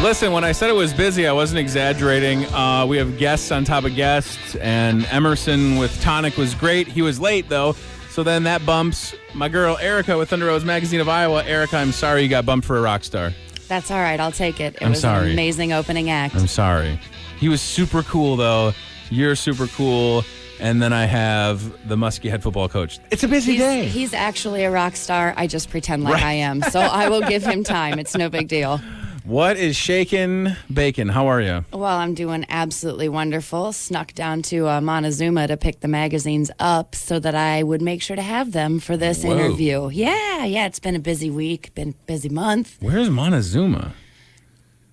Listen, when I said it was busy, I wasn't exaggerating. We have guests on top of guests, and Emerson with Tonic was great. He was late, though, so then that bumps my girl Erica with Thunder Rose Magazine of Iowa. Erica, I'm sorry you got bumped for a rock star. That's all right. I'll take it. It I'm was sorry. an amazing opening act. I'm sorry. He was super cool, though. You're super cool. And then I have the Muskie head football coach. It's a busy day. He's actually a rock star. I just pretend like I am. So I will give him time. It's no big deal. What is shaking bacon? How are you? Well, I'm doing absolutely wonderful. Snuck down to Montezuma to pick the magazines up so that I would make sure to have them for this interview. Yeah, it's been a busy week, been a busy month. Where's Montezuma?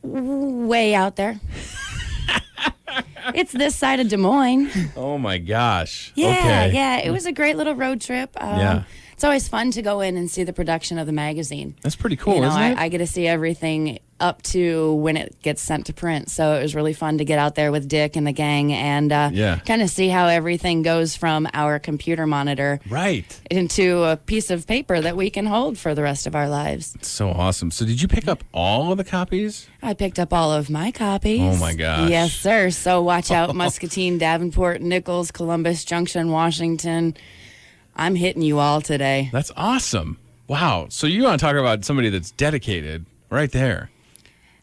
Way out there. It's this side of Des Moines. Oh, my gosh. Yeah. It was a great little road trip. Yeah. It's always fun to go in and see the production of the magazine. That's pretty cool, isn't it? I get to see everything up to when it gets sent to print. So it was really fun to get out there with Dick and the gang and kind of see how everything goes from our computer monitor into a piece of paper that we can hold for the rest of our lives. It's so awesome. So did you pick up all of the copies? I picked up all of my copies. Oh, my gosh. Yes, sir. So watch out, Muscatine, Davenport, Nichols, Columbus, Junction, Washington. I'm hitting you all today. That's awesome. Wow. So you want to talk about somebody that's dedicated right there.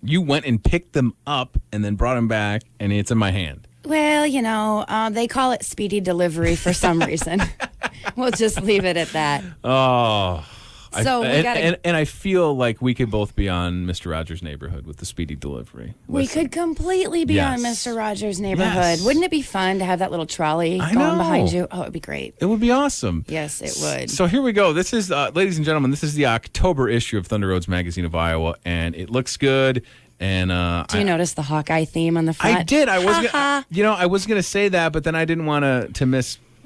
You went and picked them up and then brought them back, and it's in my hand. Well, they call it speedy delivery for some reason. We'll just leave it at that. Oh. So and I feel like we could both be on Mr. Rogers' Neighborhood with the speedy delivery. We could completely be on Mr. Rogers' Neighborhood. Yes. Wouldn't it be fun to have that little trolley going behind you? Oh, it'd be great. It would be awesome. Yes, it would. So here we go. This is, ladies and gentlemen, this is the October issue of Thunder Roads Magazine of Iowa, and it looks good. And do you notice the Hawkeye theme on the front? I did. I was gonna say that, but then I didn't want to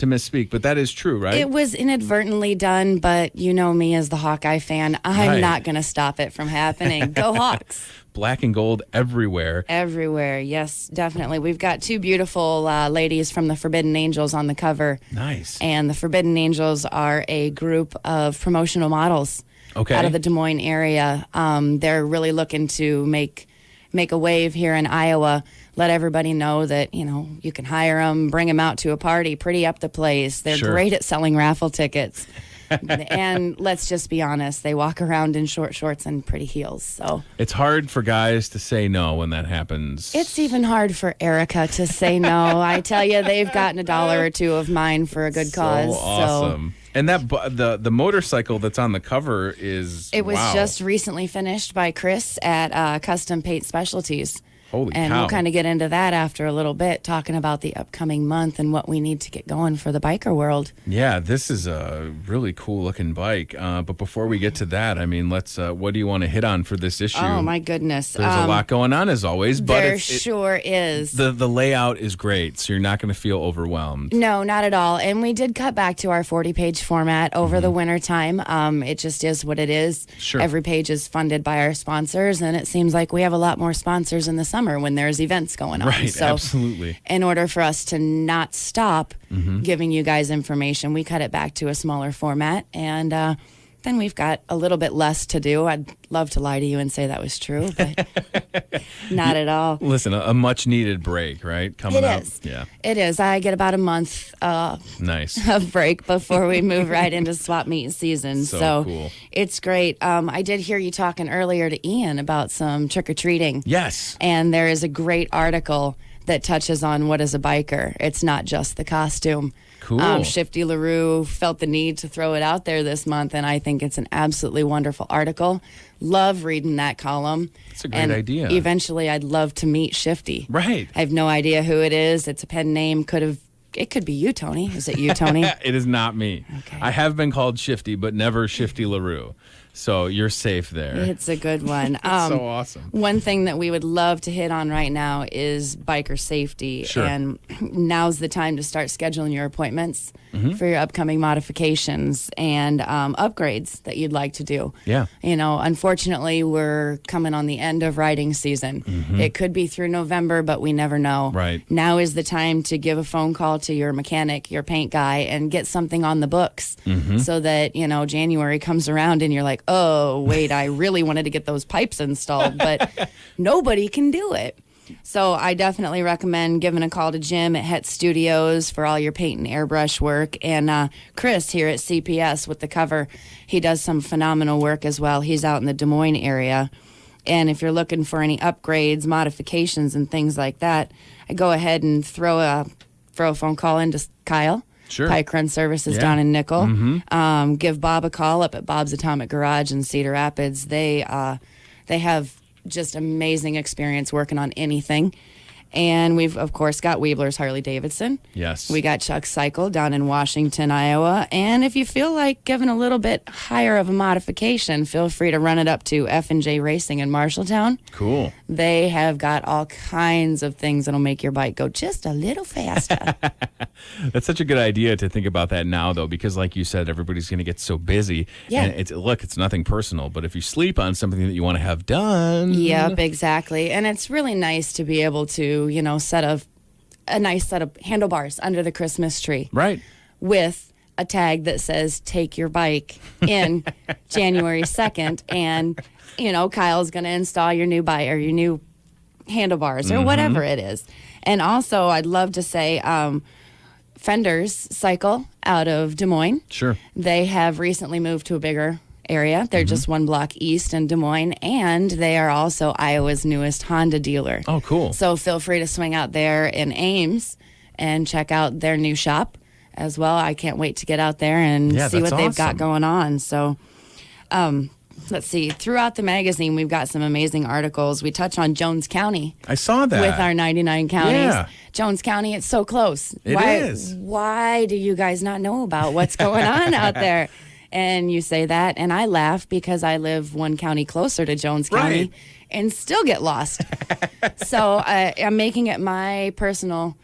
misspeak, but that is true, right? It was inadvertently done, but you know me as the Hawkeye fan. I'm not going to stop it from happening. Go Hawks. Black and gold everywhere. Everywhere, yes, definitely. We've got two beautiful ladies from the Forbidden Angels on the cover. Nice. And the Forbidden Angels are a group of promotional models out of the Des Moines area. They're really looking to make a wave here in Iowa. Let everybody know that, you can hire them, bring them out to a party, pretty up the place. They're great at selling raffle tickets. And let's just be honest, they walk around in short shorts and pretty heels. So it's hard for guys to say no when that happens. It's even hard for Erica to say no. I tell you, they've gotten $1 or $2 of mine for a good cause. So awesome. And that the motorcycle that's on the cover is It was just recently finished by Chris at Custom Paint Specialties. Holy and cow. We'll kind of get into that after a little bit, talking about the upcoming month and what we need to get going for the biker world. Yeah, this is a really cool looking bike. But before we get to that, I mean, let's. What do you want to hit on for this issue? Oh my goodness, there's a lot going on as always. But there sure is. The layout is great, so you're not going to feel overwhelmed. No, not at all. And we did cut back to our 40-page format over the winter time. It just is what it is. Sure. Every page is funded by our sponsors, and it seems like we have a lot more sponsors in the summer when there's events going on. Right, so absolutely. In order for us to not stop giving you guys information, we cut it back to a smaller format, and then we've got a little bit less to do. I'd love to lie to you and say that was true, but not at all. Listen, a much-needed break, right? Coming up. Yeah. It is. I get about a month nice of break before we move right into swap meet season. So cool. It's great. I did hear you talking earlier to Ian about some trick-or-treating. Yes. And there is a great article that touches on what is a biker. It's not just the costume. Cool. Shifty LaRue felt the need to throw it out there this month, and I think it's an absolutely wonderful article. Love reading that column. It's a great idea. Eventually, I'd love to meet Shifty. Right. I have no idea who it is. It's a pen name. It could be you, Tony. Is it you, Tony? It is not me. Okay. I have been called Shifty, but never Shifty LaRue. So you're safe there. It's a good one. So awesome. One thing that we would love to hit on right now is biker safety. Sure. And now's the time to start scheduling your appointments for your upcoming modifications and upgrades that you'd like to do. Yeah. Unfortunately, we're coming on the end of riding season. It could be through November, but we never know. Right. Now is the time to give a phone call to your mechanic, your paint guy, and get something on the books so that, January comes around and you're like, oh, wait, I really wanted to get those pipes installed, but nobody can do it. So I definitely recommend giving a call to Jim at Het Studios for all your paint and airbrush work. And Chris here at CPS with the cover, he does some phenomenal work as well. He's out in the Des Moines area. And if you're looking for any upgrades, modifications, and things like that, I go ahead and throw a phone call into Kyle. Sure. Pike Run Services down in Nickel. Give Bob a call up at Bob's Atomic Garage in Cedar Rapids. They have just amazing experience working on anything. And we've, of course, got Weebler's Harley Davidson. Yes. We got Chuck's Cycle down in Washington, Iowa. And if you feel like giving a little bit higher of a modification, feel free to run it up to F&J Racing in Marshalltown. Cool. They have got all kinds of things that'll make your bike go just a little faster. That's such a good idea to think about that now, though, because like you said, everybody's going to get so busy. Yeah. And it's nothing personal, but if you sleep on something that you want to have done. Yep, exactly. And it's really nice to be able to, set a nice set of handlebars under the Christmas tree. Right. With a tag that says, take your bike in January 2nd. And, Kyle's going to install your new bike or your new handlebars or whatever it is. And also, I'd love to say, Fender's Cycle out of Des Moines. Sure. They have recently moved to a bigger area. They're just one block east in Des Moines, and they are also Iowa's newest Honda dealer. Oh, cool. So feel free to swing out there in Ames and check out their new shop as well. I can't wait to get out there and see what they've got going on. So let's see. Throughout the magazine, we've got some amazing articles. We touch on Jones County. I saw that. With our 99 counties. Yeah. Jones County, it's so close. It is. Why do you guys not know about what's going on out there? And you say that, and I laugh because I live one county closer to Jones County and still get lost. So I'm making it my personal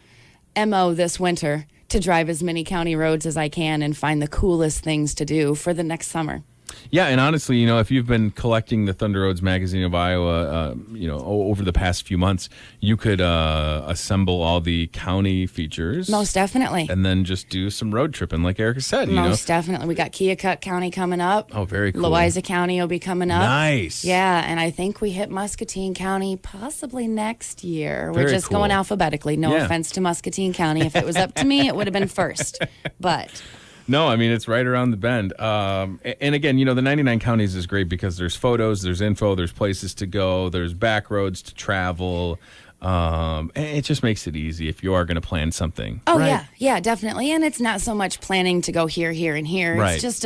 MO this winter to drive as many county roads as I can and find the coolest things to do for the next summer. Yeah, and honestly, if you've been collecting the Thunder Roads Magazine of Iowa, over the past few months, you could assemble all the county features. Most definitely. And then just do some road tripping, like Erica said. Most definitely. We got Keokuk County coming up. Oh, very cool. Louisa County will be coming up. Nice. Yeah, and I think we hit Muscatine County possibly next year. Very We're just cool. going alphabetically. No offense to Muscatine County. If it was up to me, it would have been first. But... No, I mean, it's right around the bend. And again, the 99 counties is great because there's photos, there's info, there's places to go, there's back roads to travel. And it just makes it easy if you are going to plan something. Oh, right? Yeah, definitely. And it's not so much planning to go here, and here. Right. It's just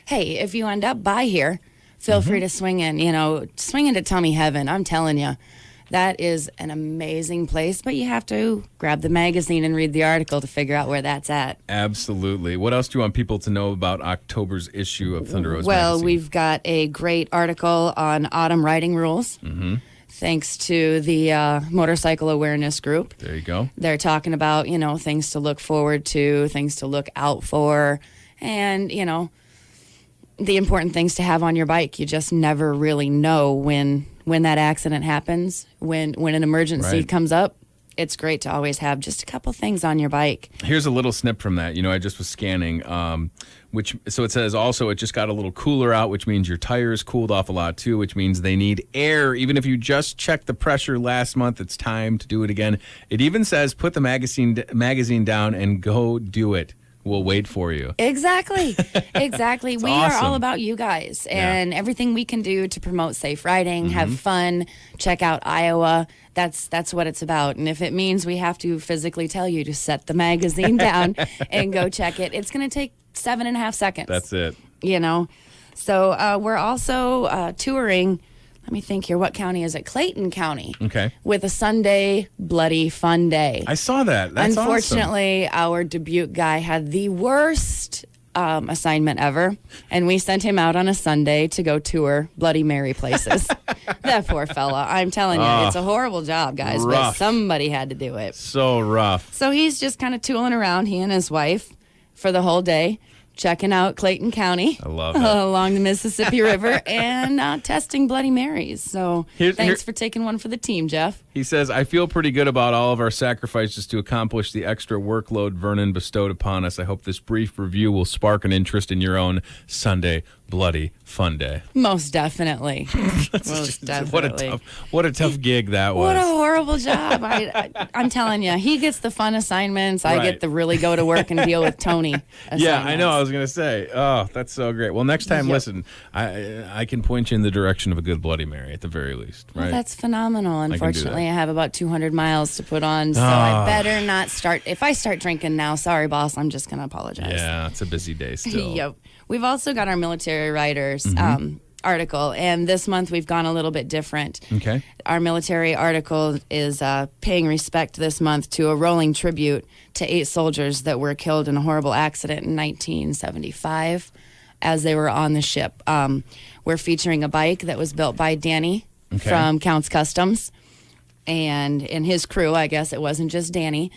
hey, if you end up by here, feel free to swing in. Swing into Tummy Heaven. I'm telling you. That is an amazing place, but you have to grab the magazine and read the article to figure out where that's at. Absolutely. What else do you want people to know about October's issue of Thunder Roads Well, Magazine? we've got a great article on autumn riding rules, thanks to the Motorcycle Awareness Group. There you go. They're talking about, things to look forward to, things to look out for, and, the important things to have on your bike. You just never really know when that accident happens, when an emergency comes up. It's great to always have just a couple things on your bike. Here's a little snip from that. I just was scanning, so it says also it just got a little cooler out, which means your tires cooled off a lot too, which means they need air. Even if you just checked the pressure last month, it's time to do it again. It even says put the magazine down and go do it. We'll wait for you. Exactly. We are all about you guys and everything we can do to promote safe riding, have fun, check out Iowa. That's what it's about. And if it means we have to physically tell you to set the magazine down and go check it, it's going to take 7.5 seconds. That's it. So we're also touring. Let me think here. What county is it? Clayton County. Okay. With a Sunday Bloody Fun Day. I saw that. That's Unfortunately, our Dubuque guy had the worst assignment ever, and we sent him out on a Sunday to go tour Bloody Mary places. That poor fella. I'm telling you, it's a horrible job, guys, but somebody had to do it. So rough. So he's just kind of tooling around, he and his wife, for the whole day, checking out Clayton County. I love it. Along the Mississippi River and testing Bloody Marys. So thanks for taking one for the team, Jeff. He says, I feel pretty good about all of our sacrifices to accomplish the extra workload Vernon bestowed upon us. I hope this brief review will spark an interest in your own Sunday bloody fun day. Most definitely. Most definitely. What a tough gig that was. What a horrible job. I'm telling you, he gets the fun assignments. I get to really go to work and deal with Tony assignments. Yeah, I know. I was going to say, oh, that's so great. Well, next time, listen, I can point you in the direction of a good Bloody Mary at the very least, right? Well, that's phenomenal. Unfortunately, I have about 200 miles to put on, so I better not start. If I start drinking now, sorry, boss, I'm just going to apologize. Yeah, it's a busy day still. Yep. We've also got our military riders article, and this month we've gone a little bit different. Okay. Our military article is paying respect this month to a rolling tribute to 8 soldiers that were killed in a horrible accident in 1975 as they were on the ship. We're featuring a bike that was built by Danny from Counts Customs and his crew. I guess it wasn't just Danny,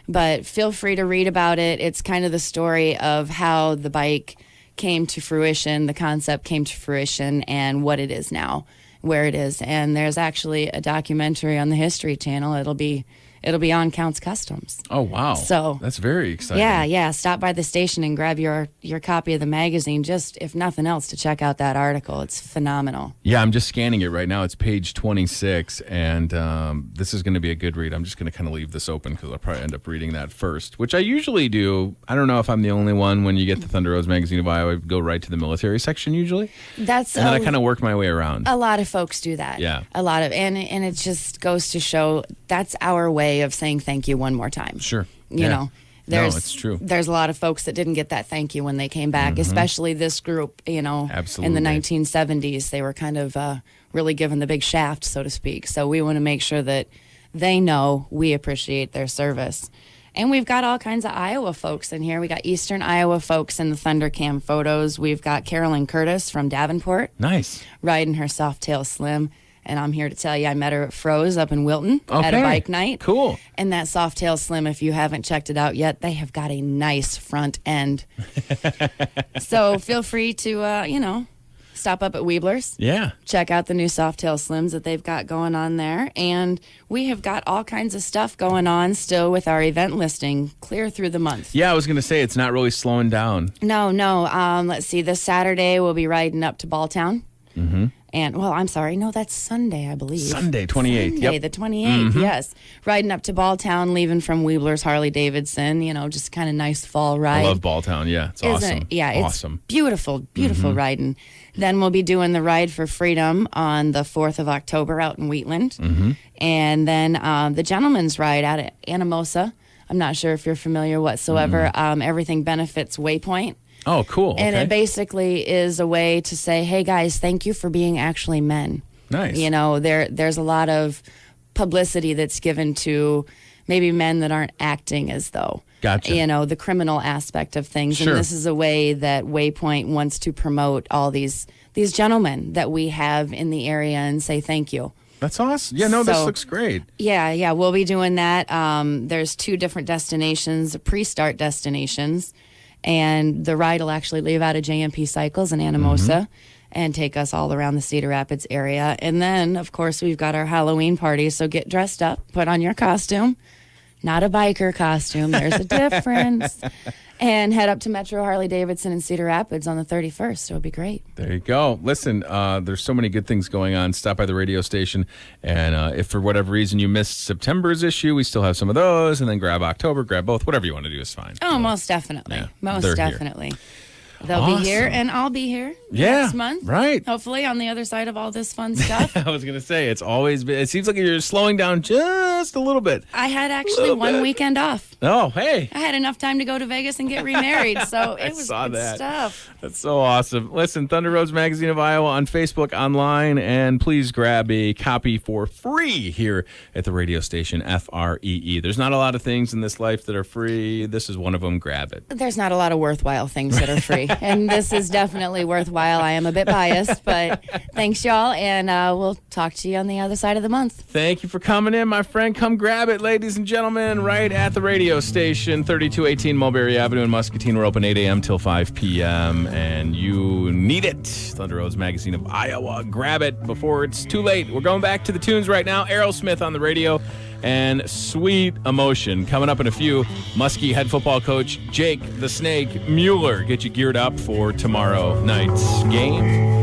but feel free to read about it. It's kind of the story of how the bike came to fruition, the concept came to fruition, and what it is now, where it is. And there's actually a documentary on the History Channel. It'll be on Counts Customs. Oh, wow. So that's very exciting. Yeah. Stop by the station and grab your copy of the magazine, just if nothing else, to check out that article. It's phenomenal. Yeah, I'm just scanning it right now. It's page 26, and this is going to be a good read. I'm just going to kind of leave this open because I'll probably end up reading that first, which I usually do. I don't know if I'm the only one. When you get the Thunder Rose magazine of Iowa, I go right to the military section usually. And then I kind of work my way around. A lot of folks do that. Yeah. And it just goes to show that's our way of saying thank you one more time. Sure. You know, it's true. There's a lot of folks that didn't get that thank you when they came back, especially this group, Absolutely. In the 1970s. They were kind of really given the big shaft, so to speak. So we want to make sure that they know we appreciate their service. And we've got all kinds of Iowa folks in here. We got Eastern Iowa folks in the Thundercam photos. We've got Carolyn Curtis from Davenport. Nice. Riding her Softail Slim. And I'm here to tell you, I met her at Froze up in Wilton at a bike night. Cool. And that Softail Slim, if you haven't checked it out yet, they have got a nice front end. So feel free to, stop up at Weebler's. Yeah. Check out the new Softail Slims that they've got going on there. And we have got all kinds of stuff going on still with our event listing clear through the month. Yeah, I was going to say, it's not really slowing down. No. Let's see. This Saturday, we'll be riding up to Balltown. Mm-hmm. And, I'm sorry. No, that's Sunday, I believe. Sunday, 28th. Sunday, the 28th, yes. Riding up to Balltown, leaving from Weebler's Harley-Davidson, just kind of nice fall ride. I love Balltown, yeah. It's awesome. Yeah, awesome. It's beautiful, beautiful riding. Then we'll be doing the Ride for Freedom on the 4th of October out in Wheatland. Mm-hmm. And then the Gentleman's Ride out at Anamosa. I'm not sure if you're familiar whatsoever. Everything benefits Waypoint. Oh, cool. And it basically is a way to say, hey, guys, thank you for being actually men. Nice. There's a lot of publicity that's given to maybe men that aren't acting as though. Gotcha. The criminal aspect of things. Sure. And this is a way that Waypoint wants to promote all these gentlemen that we have in the area and say thank you. That's awesome. Yeah, this looks great. Yeah, we'll be doing that. There's 2 different destinations, pre-start destinations. And the ride will actually leave out of JMP Cycles in Anamosa and take us all around the Cedar Rapids area. And then, of course, we've got our Halloween party. So get dressed up, put on your costume. Not a biker costume. There's a difference. And head up to Metro Harley-Davidson in Cedar Rapids on the 31st. It'll be great. There you go. Listen, there's so many good things going on. Stop by the radio station. And if for whatever reason you missed September's issue, we still have some of those. And then grab October, grab both. Whatever you want to do is fine. Oh, most definitely. Yeah, most definitely. Here. They'll be here, and I'll be here next month. Right. Hopefully on the other side of all this fun stuff. I was going to say, it seems like you're slowing down just a little bit. I had actually one weekend off. Oh, hey. I had enough time to go to Vegas and get remarried, so it was good stuff. That's so awesome. Listen, Thunder Roads Magazine of Iowa on Facebook, online, and please grab a copy for free here at the radio station, FREE. There's not a lot of things in this life that are free. This is one of them. Grab it. There's not a lot of worthwhile things that are free. And this is definitely worthwhile. I am a bit biased, but thanks, y'all. And we'll talk to you on the other side of the month. Thank you for coming in, my friend. Come grab it, ladies and gentlemen, right at the radio station, 3218 Mulberry Avenue in Muscatine. We're open 8 a.m. till 5 p.m. And you need it. Thunder Road's Magazine of Iowa. Grab it before it's too late. We're going back to the tunes right now. Aerosmith on the radio and Sweet Emotion. Coming up in a few, Muskie head football coach Jake the Snake Mueller get you geared up for tomorrow night's game.